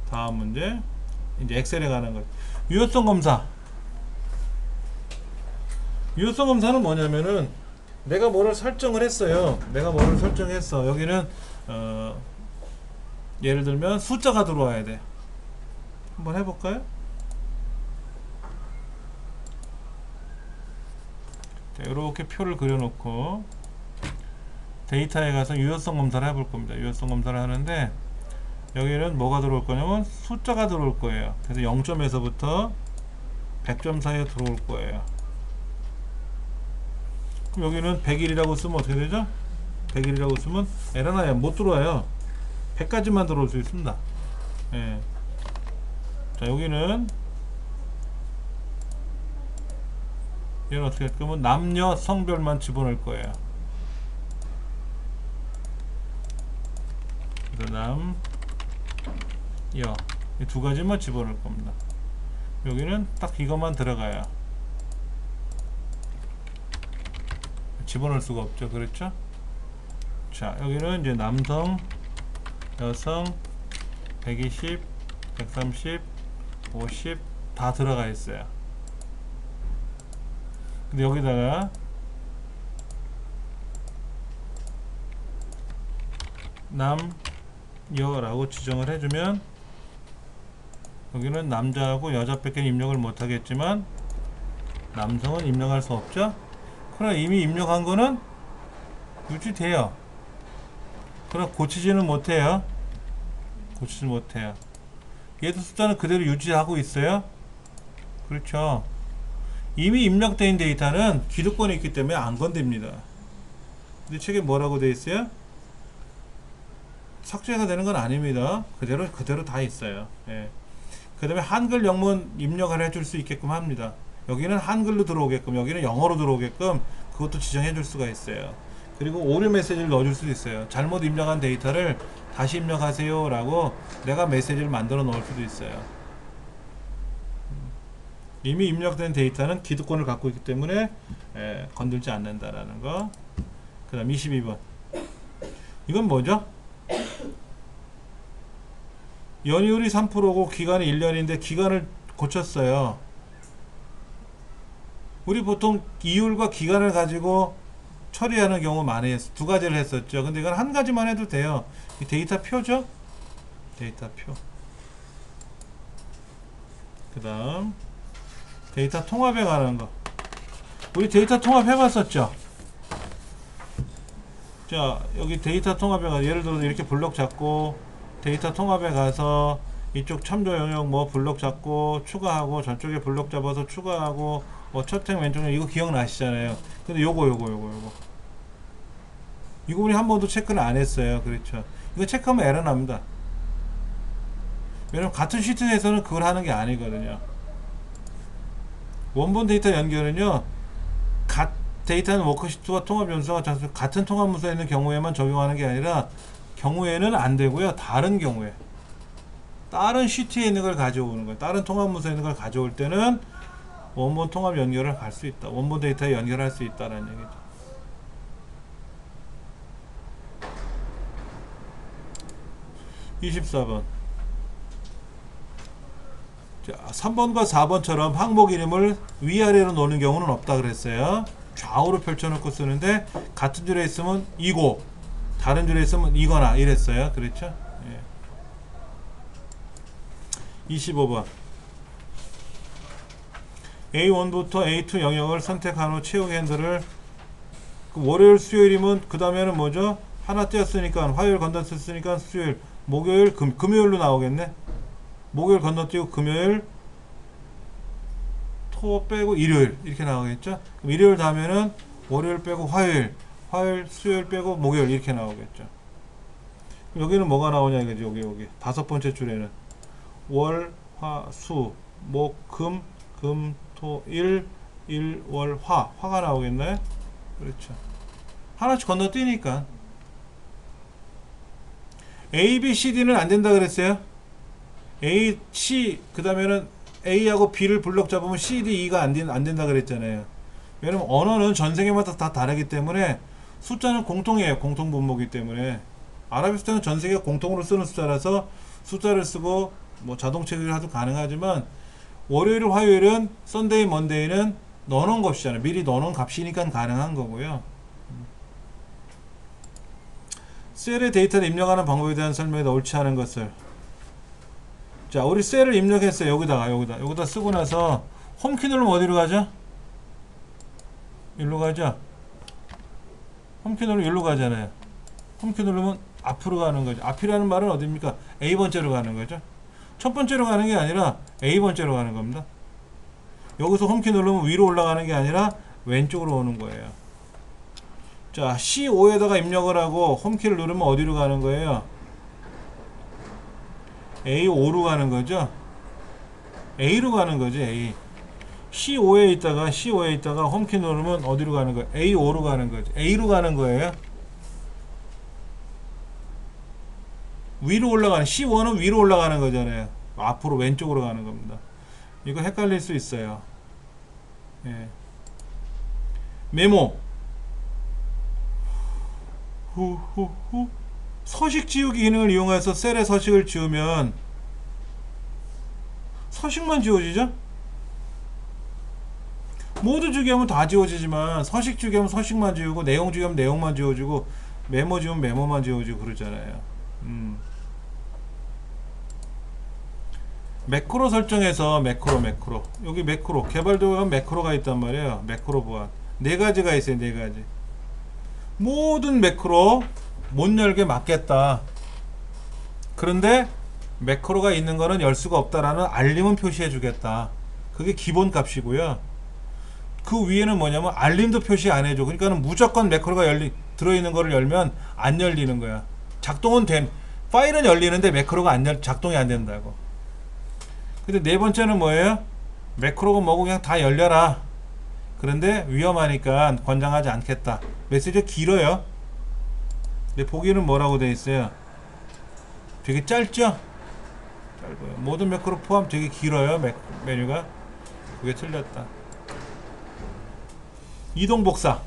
다음 문제 이제 엑셀에 관한 것. 유효성 검사. 유효성 검사는 뭐냐면은 내가 뭐를 설정을 했어요. 내가 뭐를 설정했어. 여기는 예를 들면 숫자가 들어와야 돼. 한번 해볼까요? 자, 이렇게 표를 그려놓고 데이터에 가서 유효성 검사를 해볼 겁니다. 유효성 검사를 하는데 여기는 뭐가 들어올 거냐면 숫자가 들어올 거예요. 그래서 0점에서부터 100점 사이에 들어올 거예요. 그럼 여기는 100일이라고 쓰면 어떻게 되죠? 100일이라고 쓰면 에러나야 못 들어와요. 100까지만 들어올 수 있습니다. 예. 자, 여기는 얘는 어떻게 할 거면 남녀 성별만 집어넣을 거예요. 그래서 남, 여, 이 두 가지만 집어넣을 겁니다. 여기는 딱 이것만 들어가요. 집어넣을 수가 없죠. 그렇죠? 자, 여기는 이제 남성, 여성, 120, 130, 50 다 들어가 있어요. 근데 여기다가 남, 여라고 지정을 해주면 여기는 남자하고 여자밖에 입력을 못하겠지만 남성은 입력할 수 없죠. 그러나 이미 입력한 거는 유지돼요. 그러나 고치지는 못해요. 고치지 못해요. 얘도 숫자는 그대로 유지하고 있어요. 그렇죠. 이미 입력된 데이터는 기록권이 있기 때문에 안 건듭니다. 근데 책에 뭐라고 돼 있어요? 삭제가 되는 건 아닙니다. 그대로 다 있어요. 예. 그 다음에 한글 영문 입력을 해줄 수 있게끔 합니다. 여기는 한글로 들어오게끔, 여기는 영어로 들어오게끔 그것도 지정해 줄 수가 있어요. 그리고 오류 메시지를 넣어줄 수도 있어요. 잘못 입력한 데이터를 다시 입력하세요 라고 내가 메시지를 만들어 놓을 수도 있어요. 이미 입력된 데이터는 기득권을 갖고 있기 때문에 건들지 않는다라는 거. 그 다음 22번 이건 뭐죠? 연이율이 3%고 기간이 1년인데 기간을 고쳤어요. 우리 보통 이율과 기간을 가지고 처리하는 경우 많이 두 가지를 했었죠. 근데 이건 한 가지만 해도 돼요. 이 데이터 표죠? 데이터 표. 그 다음 데이터 통합에 관한 거. 우리 데이터 통합 해봤었죠? 자, 여기 데이터 통합에 가서 예를 들어서 이렇게 블록 잡고 데이터 통합에 가서 이쪽 참조 영역 뭐 블록 잡고 추가하고 저쪽에 블록 잡아서 추가하고 뭐 첫행 왼쪽에 이거 기억나시잖아요. 근데 요거 이거 우리 한 번도 체크를 안 했어요. 그렇죠. 이거 체크하면 에러 납니다. 왜냐면 같은 시트에서는 그걸 하는 게 아니거든요. 원본 데이터 연결은요, 데이터는 워크시트와 통합 연수가 같은 통합 문서에 있는 경우에만 적용하는 게 아니라 경우에는 안 되고요. 다른 경우에 다른 시트에 있는 걸 가져오는 거예요. 다른 통합 문서에 있는 걸 가져올 때는 원본 통합 연결을 할 수 있다. 원본 데이터에 연결할 수 있다는 얘기죠. (24번) 자, 3번과 4번처럼 항목 이름을 위아래로 놓는 경우는 없다 그랬어요. 좌우로 펼쳐놓고 쓰는데 같은 줄에 있으면 이고 다른 줄에 있으면 이거나 이랬어요. 그렇죠? 예. 25번 A1부터 A2 영역을 선택한 후 채우기 핸들을 월요일 수요일이면 그 다음에는 뭐죠? 하나 띄었으니까 화요일 건너뛰었으니까 수요일 목요일 금요일로 나오겠네. 목요일 건너뛰고 금요일 토 빼고 일요일 이렇게 나오겠죠. 그럼 일요일 다음에는 월요일 빼고 화요일 수요일 빼고 목요일 이렇게 나오겠죠. 여기는 뭐가 나오냐 이거지. 여기 다섯 번째 줄에는 월, 화, 수, 목, 금, 토, 일, 월, 화가 나오겠네. 그렇죠. 하나씩 건너뛰니까. A, B, C, D는 안 된다 그랬어요. A, C 그 다음에는 A하고 B를 블록 잡으면 C, D, E가 안 된다 그랬잖아요. 왜냐면 언어는 전 세계마다 다 다르기 때문에 숫자는 공통이에요. 공통 분모이기 때문에 아랍어 숫자는 전 세계가 공통으로 쓰는 숫자라서 숫자를 쓰고 뭐 자동 체크를 해도 가능하지만 월요일, 화요일은 썬데이, 먼데이는 넣어놓은 값이잖아요. 미리 넣어놓은 값이니까 가능한 거고요. 셀에 데이터를 입력하는 방법에 대한 설명에다 옳지 않은 것을. 자, 우리 셀을 입력했어요. 여기다 쓰고 나서 홈키 누르면 어디로 가죠? 일로 가죠? 홈키 누르면 일로 가잖아요. 홈키 누르면 앞으로 가는 거죠. 앞이라는 말은 어디입니까? A번째로 가는 거죠. 첫 번째로 가는 게 아니라 A번째로 가는 겁니다. 여기서 홈키 누르면 위로 올라가는 게 아니라 왼쪽으로 오는 거예요. 자, C5에다가 입력을 하고 홈키를 누르면 어디로 가는 거예요? A5로 가는 거죠. A로 가는 거죠. A. C5에 있다가 홈키 누르면 어디로 가는 거예요? A5로 가는 거죠. A로 가는 거예요. 위로 올라가는, C1은 위로 올라가는 거잖아요. 앞으로 왼쪽으로 가는 겁니다. 이거 헷갈릴 수 있어요. 예. 메모. 서식 지우기 기능을 이용해서 셀에 서식을 지우면 서식만 지워지죠? 모두 지우기하면 다 지워지지만 서식 지우기하면 서식만 지우고 내용 지우기하면 내용만 지워지고 메모 지우면 메모만 지워지고 그러잖아요. 매크로 설정에서 매크로 여기 매크로 개발도구에 매크로가 있단 말이에요. 매크로 보안 네 가지가 있어요. 네 가지. 모든 매크로 못 열게 막겠다. 그런데 매크로가 있는 거는 열 수가 없다라는 알림은 표시해 주겠다. 그게 기본 값이고요. 그 위에는 뭐냐면 알림도 표시 안 해줘. 그러니까는 무조건 매크로가 들어있는 거를 열면 안 열리는 거야. 작동은 파일은 열리는데 매크로가 작동이 안 된다고. 근데 네 번째는 뭐예요? 매크로가 뭐고 그냥 다 열려라. 그런데 위험하니까 권장하지 않겠다. 메시지가 길어요. 근데 보기는 뭐라고 되어 있어요? 되게 짧죠? 짧아요. 모든 매크로 포함 되게 길어요. 메뉴가. 그게 틀렸다. 이동 복사.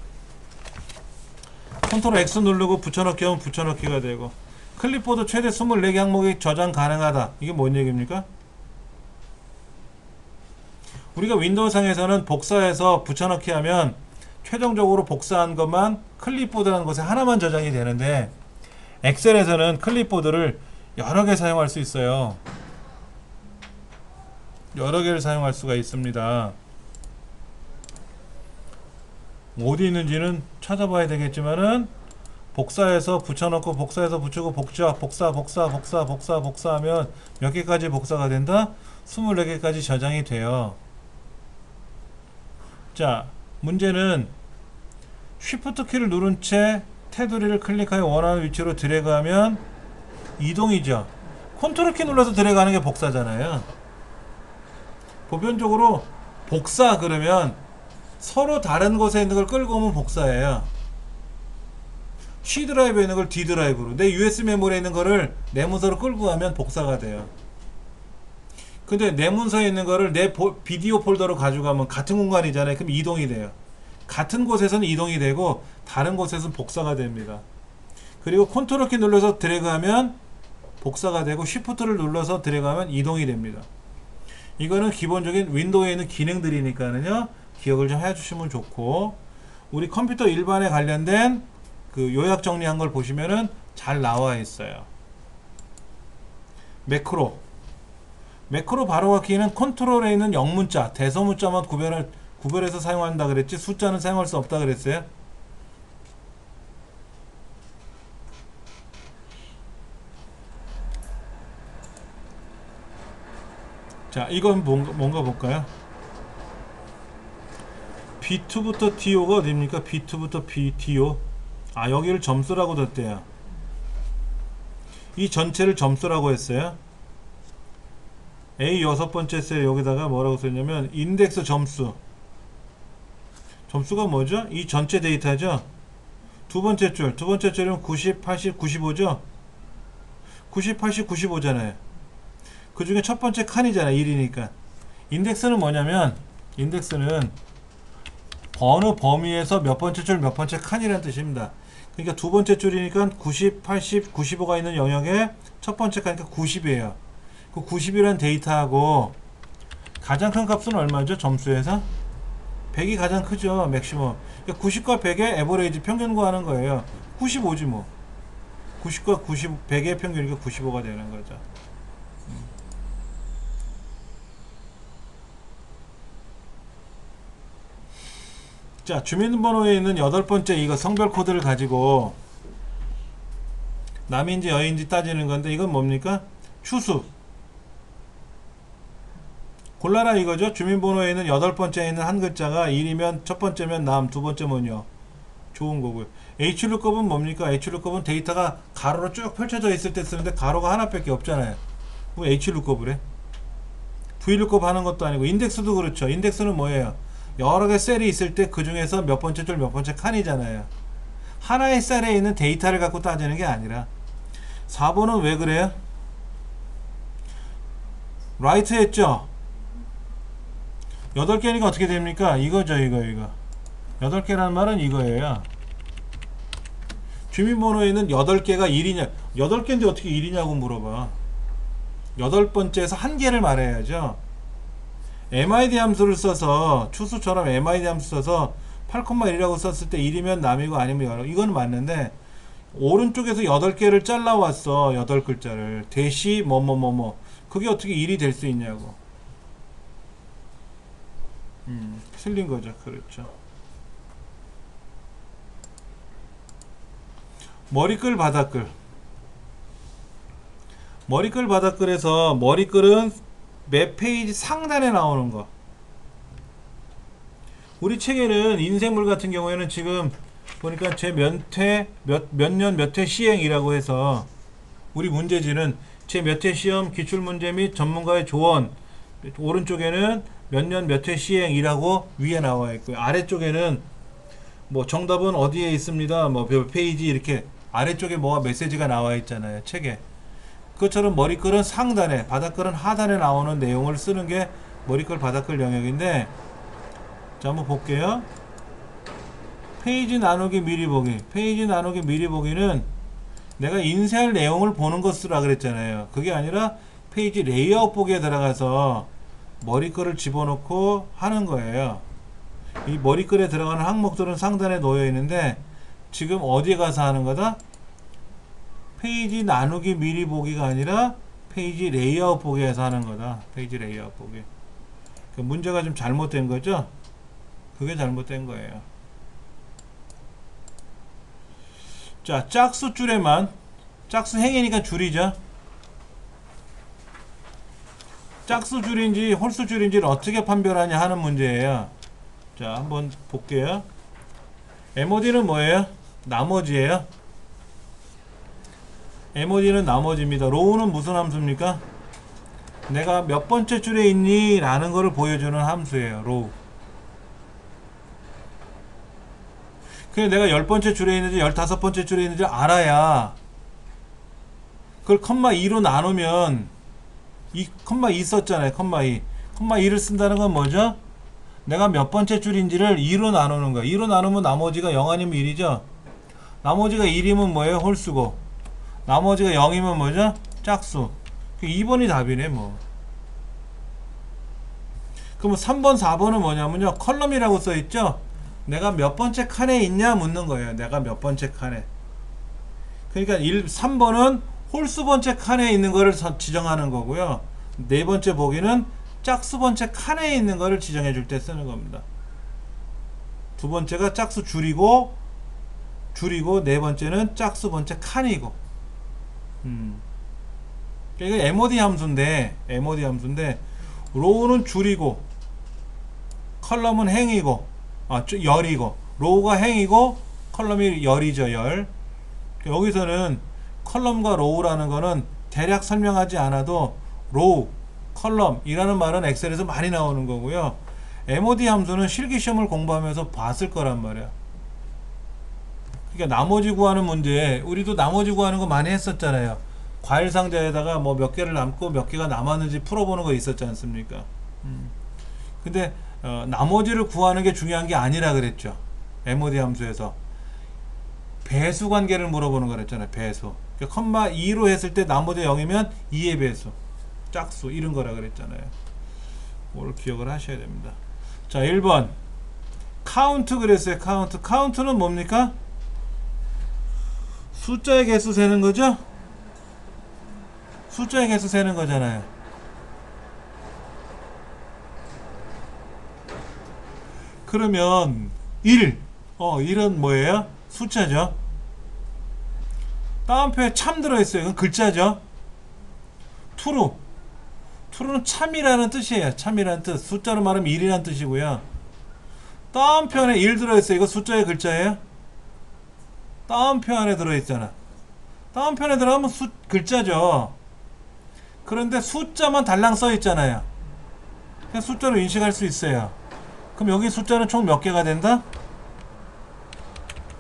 컨트롤 X 누르고 붙여넣기 하면 붙여넣기가 되고, 클립보드 최대 24개 항목이 저장 가능하다. 이게 뭔 얘기입니까? 우리가 윈도우 상에서는 복사해서 붙여넣기 하면 최종적으로 복사한 것만 클립보드라는 곳에 하나만 저장이 되는데, 엑셀에서는 클립보드를 여러 개 사용할 수 있어요. 여러 개를 사용할 수가 있습니다. 어디 있는지는 찾아봐야 되겠지만은, 복사해서 붙여넣고 복사해서 붙이고 복사하면 몇 개까지 복사가 된다? 24개까지 저장이 돼요. 자, 문제는 쉬프트 키를 누른 채 테두리를 클릭하여 원하는 위치로 드래그하면 이동이죠. 컨트롤 키 눌러서 드래그하는 게 복사잖아요. 보편적으로 복사 그러면 서로 다른 곳에 있는 걸 끌고 오면 복사예요. C 드라이브에 있는 걸 D 드라이브로, 내 USB 메모리에 있는 거를 내 문서로 끌고 가면 복사가 돼요. 근데 내 문서에 있는 거를 내 비디오 폴더로 가져가면 같은 공간이잖아요. 그럼 이동이 돼요. 같은 곳에서는 이동이 되고 다른 곳에서는 복사가 됩니다. 그리고 컨트롤 키 눌러서 드래그하면 복사가 되고, 쉬프트를 눌러서 드래그하면 이동이 됩니다. 이거는 기본적인 윈도우에 있는 기능들이니까는요, 기억을 좀 해주시면 좋고, 우리 컴퓨터 일반에 관련된 그 요약 정리한 걸 보시면은 잘 나와 있어요. 매크로 바로가기는 컨트롤에 있는 영문자, 대소문자만 구별해서 사용한다 그랬지, 숫자는 사용할 수 없다 그랬어요. 자, 이건 뭔가 볼까요? B2부터 DO가 어디입니까? B2부터 DO. 아, 여기를 점수라고 뒀대요. 이 전체를 점수라고 했어요. A 6번째 셀 여기다가 뭐라고 썼냐면 인덱스 점수. 점수가 뭐죠? 이 전체 데이터죠. 두 번째 줄이면 90, 80, 95죠. 90, 80, 95잖아요. 그 중에 첫 번째 칸이잖아요. 1이니까. 인덱스는 뭐냐면, 인덱스는 어느 범위에서 몇 번째 줄 몇 번째 칸이라는 뜻입니다. 그러니까 두 번째 줄이니까 90, 80, 95가 있는 영역에 첫 번째 칸이니까 90이에요. 그 90이라는 데이터하고 가장 큰 값은 얼마죠? 점수에서 100이 가장 크죠. 맥시멈. 그러니까 90과 100의 에버레이지 평균 구하는 거예요. 95지 뭐. 90과 90, 100의 평균이니까 95가 되는 거죠. 자, 주민번호에 있는 8번째 이거 성별 코드를 가지고 남인지 여인지 따지는 건데, 이건 뭡니까? 추수. 골라라 이거죠. 주민번호에 있는 8번째에 있는 한 글자가 1이면 첫 번째면 남, 두 번째면 여. 좋은 거고요. H루급은 뭡니까? H루급은 데이터가 가로로 쭉 펼쳐져 있을 때 쓰는데 가로가 하나밖에 없잖아요. 뭐 H루급을 해? V루급 하는 것도 아니고, 인덱스도 그렇죠. 인덱스는 뭐예요? 여러 개 셀이 있을 때 그 중에서 몇 번째 줄 몇 번째 칸이잖아요. 하나의 셀에 있는 데이터를 갖고 따지는 게 아니라. 4번은 왜 그래요? 라이트 했죠? 8개니까 어떻게 됩니까? 이거죠, 이거. 8개라는 말은 이거예요. 주민번호에 있는 8개가 1이냐, 8개인데 어떻게 1이냐고 물어봐. 8번째에서 한 개를 말해야죠. MID 함수를 써서, 추수처럼 MID 함수 써서 8,1이라고 썼을 때 1이면 남이고 아니면 여러, 이건 맞는데, 오른쪽에서 8개를 잘라왔어. 8글자를 대시 뭐뭐뭐뭐. 그게 어떻게 1이 될 수 있냐고. 틀린 거죠. 그렇죠. 머리끌 바닥끌. 머리끌 바닥끌에서 머리끌은 몇 페이지 상단에 나오는 거. 우리 책에는 인쇄물 같은 경우에는 지금 보니까 제 몇 년 몇 회 시행이라고 해서 우리 문제지는 제 몇 회 시험 기출문제 및 전문가의 조언, 오른쪽에는 몇 년 몇 회 시행이라고 위에 나와 있고요. 아래쪽에는 뭐 정답은 어디에 있습니다. 뭐 몇 페이지 이렇게 아래쪽에 뭐가 메시지가 나와 있잖아요. 책에. 그것처럼 머리글은 상단에, 바닥글은 하단에 나오는 내용을 쓰는 게 머리글 바닥글 영역인데, 자 한번 볼게요. 페이지 나누기 미리 보기. 페이지 나누기 미리 보기는 내가 인쇄할 내용을 보는 것 쓰라 그랬잖아요. 그게 아니라 페이지 레이아웃 보기에 들어가서 머리글을 집어넣고 하는 거예요. 이 머리글에 들어가는 항목들은 상단에 놓여 있는데 지금 어디에 가서 하는 거다? 페이지 나누기 미리 보기가 아니라 페이지 레이아웃 보기에서 하는 거다. 페이지 레이아웃 보기. 그 문제가 좀 잘못된 거죠? 그게 잘못된 거예요. 자, 짝수 줄에만, 짝수 행이니까 줄이죠. 짝수 줄인지 홀수 줄인지를 어떻게 판별하냐 하는 문제예요. 자, 한번 볼게요. MOD는 뭐예요? 나머지예요. MOD는 나머지입니다. 로우는 무슨 함수입니까? 내가 몇 번째 줄에 있니? 라는 것을 보여주는 함수예요. 로우. 그냥 내가 10번째 줄에 있는지 15번째 줄에 있는지 알아야 그걸 컴마 2로 나누면 이 컴마 2 썼잖아요. 컴마 2. 컴마 2를 쓴다는 건 뭐죠? 내가 몇 번째 줄인지를 2로 나누는 거야. 2로 나누면 나머지가 0 아니면 1이죠. 나머지가 1이면 뭐예요? 홀수고. 나머지가 0이면 뭐죠? 짝수. 2번이 답이네 뭐. 그럼 3번 4번은 뭐냐면요, 컬럼이라고 써있죠. 내가 몇 번째 칸에 있냐 묻는 거예요. 내가 몇 번째 칸에. 그러니까 3번은 홀수 번째 칸에 있는 거를 지정하는 거고요. 네 번째 보기는 짝수 번째 칸에 있는 거를 지정해 줄 때 쓰는 겁니다. 두 번째가 짝수 줄이고 네 번째는 짝수 번째 칸이고. 이거 MOD 함수인데 로우는 줄이고 컬럼은 행이고 열이고, 로우가 행이고 컬럼이 열이죠. 열. 여기서는 컬럼과 로우라는 거는 대략 설명하지 않아도 로우, 컬럼이라는 말은 엑셀에서 많이 나오는 거고요. MOD 함수는 실기시험을 공부하면서 봤을 거란 말이야. 그러니까 나머지 구하는 문제, 우리도 나머지 구하는 거 많이 했었잖아요. 과일 상자에다가 뭐 몇 개를 남고 몇 개가 남았는지 풀어보는 거 있었지 않습니까? 근데 나머지를 구하는 게 중요한 게 아니라 그랬죠. MOD 함수에서 배수 관계를 물어보는 거 그랬잖아요. 배수. 그러니까 컴마 2로 했을 때 나머지 0이면 2의 배수, 짝수 이런 거라 그랬잖아요. 그걸 기억을 하셔야 됩니다. 자, 1번 카운트 그랬어요. 카운트는 뭡니까? 숫자의 개수 세는 거죠? 숫자의 개수 세는 거잖아요. 그러면 1은 뭐예요? 숫자죠. 다음표에 참 들어있어요. 이건 글자죠. true는 참이라는 뜻이에요. 참이라는 뜻. 숫자로 말하면 1이라는 뜻이고요. 다음표 안에 1 들어있어요. 이거 숫자의 글자예요. 다음표 안에 들어있잖아. 다음표 안에 들어가면 글자죠. 그런데 숫자만 달랑 써있잖아요. 그냥 숫자로 인식할 수 있어요. 그럼 여기 숫자는 총 몇 개가 된다?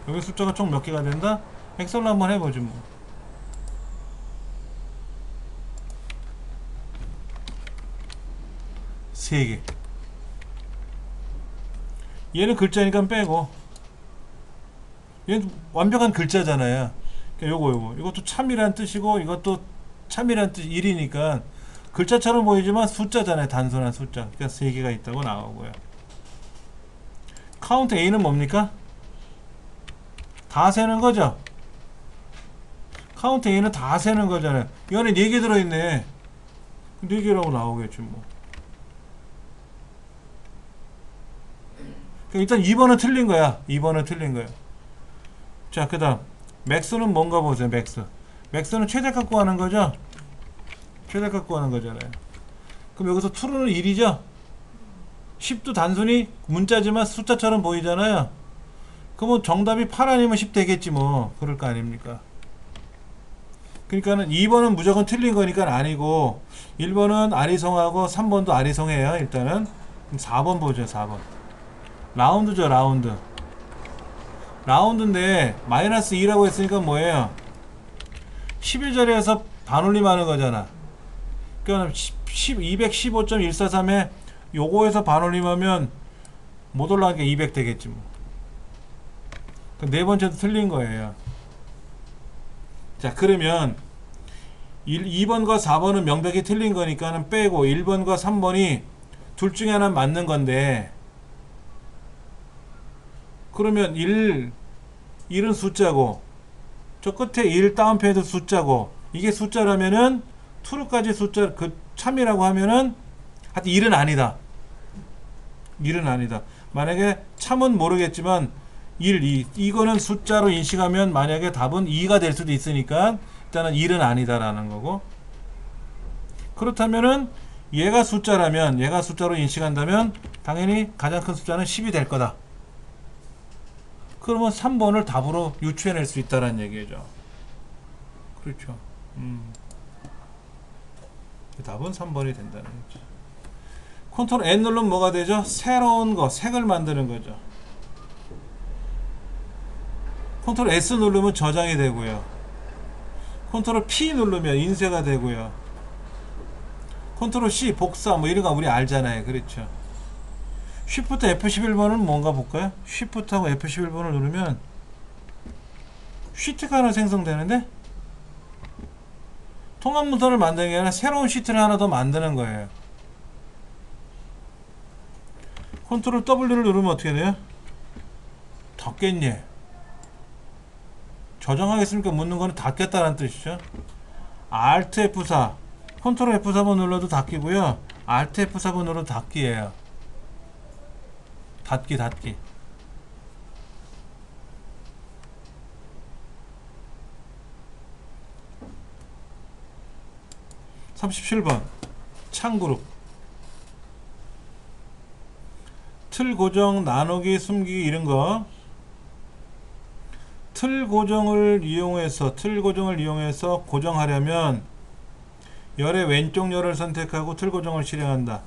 여기 숫자가 총 몇 개가 된다? 엑셀로 한번 해보지 뭐. 세 개. 얘는 글자니까 빼고, 얘는 완벽한 글자잖아요. 그러니까 이것도 참이란 뜻이고 이것도 참이란 뜻 1이니까 글자처럼 보이지만 숫자잖아요. 단순한 숫자. 그러니까 3개가 있다고 나오고요. 카운트 A는 뭡니까? 다 세는 거죠. 카운트 A는 다 세는 거잖아요. 이 안에 4개 들어있네. 4개라고 나오겠지 뭐. 그러니까 일단 2번은 틀린 거야. 2번은 틀린 거야. 자, 그 다음 맥스는 뭔가 보세요. 맥스는 최대값 구하는 거죠. 최대값 구하는 거잖아요. 그럼 여기서 true는 1이죠. 10도 단순히 문자지만 숫자처럼 보이잖아요. 그러면 정답이 8 아니면 10 되겠지 뭐. 그럴 거 아닙니까? 그러니까는 2번은 무조건 틀린 거니까 아니고 1번은 아리송하고 3번도 아리송해요. 일단은 4번 보죠. 4번 라운드죠. 라운드인데 마이너스 2라고 했으니까 뭐예요? 11자리에서 반올림 하는 거잖아. 그러니까 215.143에 요거에서 반올림하면 못 올라가니까 200 되겠지 뭐. 네 번째도 틀린 거예요. 자, 그러면 2번과 4번은 명백히 틀린 거니까는 빼고 1번과 3번이 둘 중에 하나 맞는 건데, 그러면 1은 숫자고 저 끝에 1 다운표에도 숫자고, 이게 숫자라면은 true까지 숫자 그 참이라고 하면은 하여튼 1은 아니다. 1은 아니다. 만약에 참은 모르겠지만 1, 2 이거는 숫자로 인식하면 만약에 답은 2가 될 수도 있으니까 일단은 1은 아니다라는 거고, 그렇다면은 얘가 숫자라면, 얘가 숫자로 인식한다면 당연히 가장 큰 숫자는 10이 될 거다. 그러면 3번을 답으로 유추해낼 수 있다는 얘기죠. 그렇죠. 답은 3번이 된다는 거죠. 컨트롤 N 누르면 뭐가 되죠? 새로운 거, 색을 만드는 거죠. 컨트롤 S 누르면 저장이 되고요. 컨트롤 P 누르면 인쇄가 되고요. 컨트롤 C 복사 뭐 이런 거 우리 알잖아요. 그렇죠. 쉬프트 F11번은 뭔가 볼까요? 쉬프트하고 F11번을 누르면 시트가 하나 생성되는데, 통합 문서를 만드는 게 아니라 새로운 시트를 하나 더 만드는 거예요. 컨트롤 W를 누르면 어떻게 돼요? 닫겠니? 저장하겠습니까? 묻는 거는 닫겠다는 뜻이죠. Alt F4 컨트롤 F4번 눌러도 닫기고요. Alt F4번 눌러도 닫기예요. 닫기 37번 창그룹 틀 고정, 나누기, 숨기기 이런거, 틀 고정을 이용해서 고정하려면 열의 왼쪽 열을 선택하고 틀 고정을 실행한다.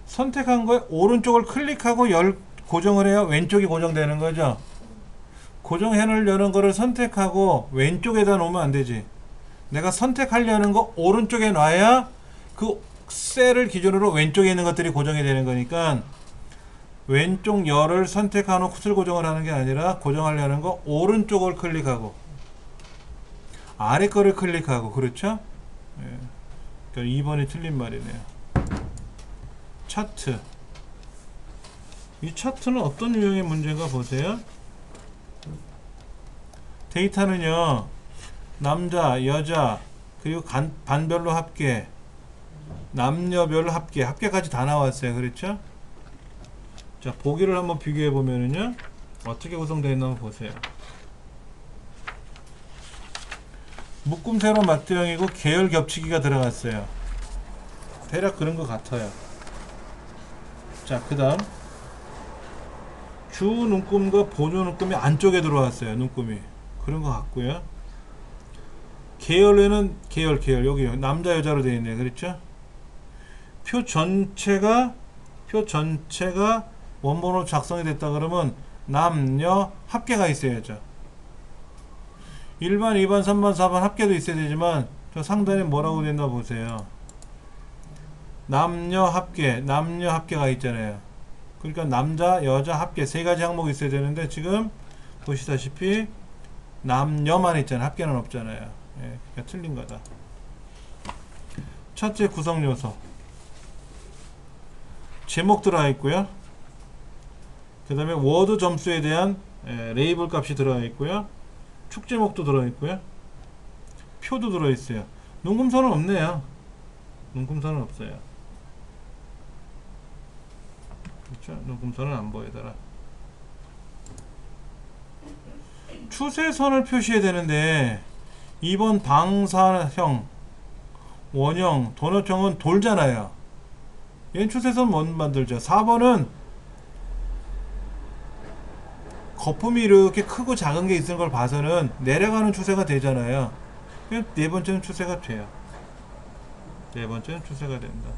선택한 거에 오른쪽을 클릭하고 열 고정을 해야 왼쪽이 고정되는 거죠. 고정해 놓으려는 거를 선택하고 왼쪽에다 놓으면 안 되지. 내가 선택하려는 거 오른쪽에 놔야 그 셀을 기준으로 왼쪽에 있는 것들이 고정이 되는 거니까, 왼쪽 열을 선택하고 틀 고정을 하는 게 아니라 고정하려는 거 오른쪽을 클릭하고 아래 거를 클릭하고. 그렇죠? 예. 그러니까 2번이 틀린 말이네요. 차트. 이 차트는 어떤 유형의 문제인가 보세요. 데이터는요, 남자, 여자, 그리고 반별로 합계, 남녀별 합계, 합계까지 다 나왔어요. 그렇죠? 자, 보기를 한번 비교해 보면은요, 어떻게 구성되어 있나 한번 보세요. 묶음 세로 맞대형이고 계열 겹치기가 들어갔어요. 대략 그런 것 같아요. 자, 그 다음 주 눈금과 보조 눈금이 안쪽에 들어왔어요. 눈금이 그런 것 같고요. 계열에는 계열 여기 남자 여자로 되어 있네요. 그렇죠? 표 전체가 원본으로 작성이 됐다 그러면 남녀 합계가 있어야죠. 1번, 2번, 3번, 4번 합계도 있어야 되지만 저 상단에 뭐라고 된다 보세요. 남녀 합계가 있잖아요. 그러니까 남자, 여자 합계 세 가지 항목이 있어야 되는데 지금 보시다시피 남녀만 있잖아요. 합계는 없잖아요. 예, 그러니까 틀린 거다. 첫째 구성 요소. 제목 들어가 있고요. 그 다음에 워드 점수에 대한 레이블 값이 들어가 있고요. 축 제목도 들어 있고요. 표도 들어있어요. 눈금선은 없네요. 눈금선은 없어요. 그렇죠? 눈금선은 안 보이더라. 추세선을 표시해야 되는데 2번 방사형, 원형, 도넛형은 돌잖아요. 얘는 추세선 못 만들죠. 4번은 거품이 이렇게 크고 작은 게 있는 걸 봐서는 내려가는 추세가 되잖아요. 네 번째는 추세가 돼요. 네 번째는 추세가 된다.